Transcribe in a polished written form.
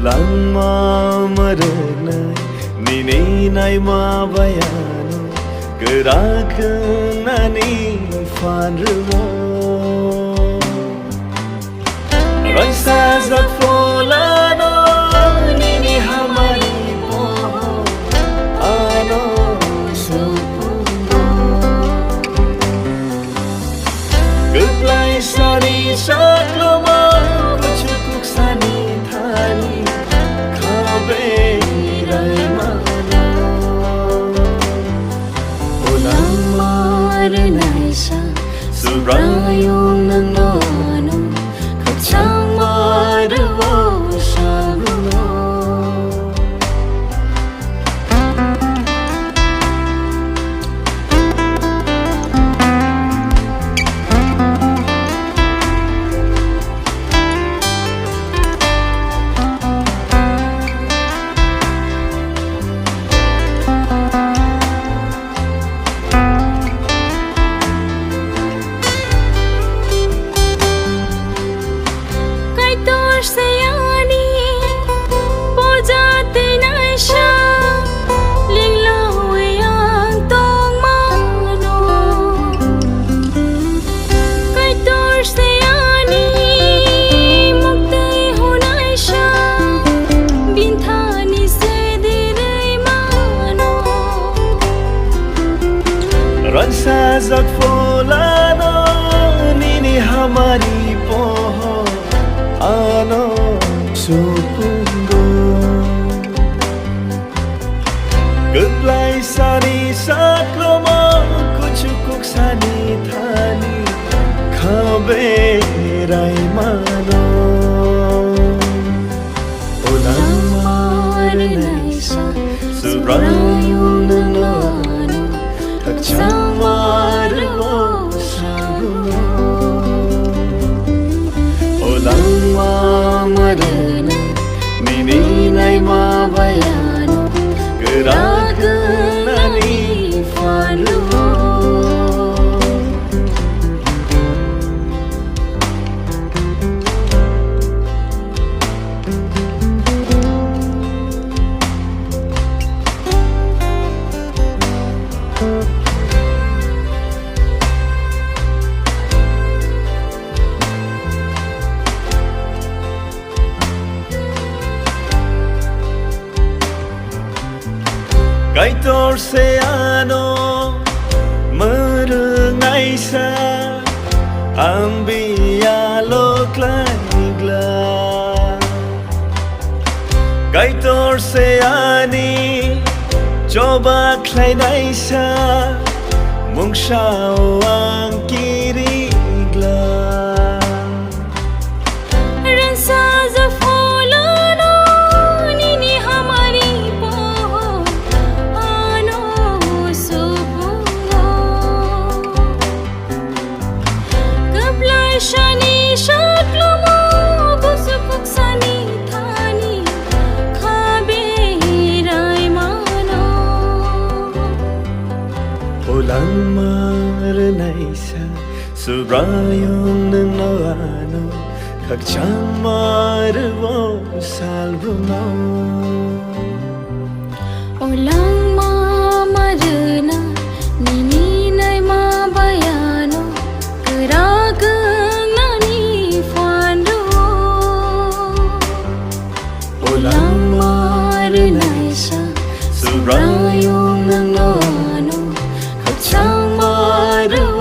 Langma Rwnaisa Subraiyung mabayano Geraknani fanrumo Rwnaisa zakfolano Nini hamari po Ano supungo Belai sari saklomo Kuchukuk sani thani Khabe rai mano Langma Rwnaisa Subraiyung nang mano khakchang Rwnaisa zakfolano Nini hamari po Ano supungo Belai sari saklomo Kuchukuk sani thani Khabe rai mano Langma Rwnaisa Subraiyung nang mano khakchang Langma Rwnaisa Nini mabayano Geraknani fanrumo Tei Ano Rwnaisa Hambai loklaigla Tei Ani chwba khlainaisa mwsamung kirigla Langma Rwnaisa Subraiyung nang mano khakchang Langma Rwnaisa Nini mabayano Geraknani fanrumo Langma Rwnaisa Subraiyung nang mano khakchang Subraiyung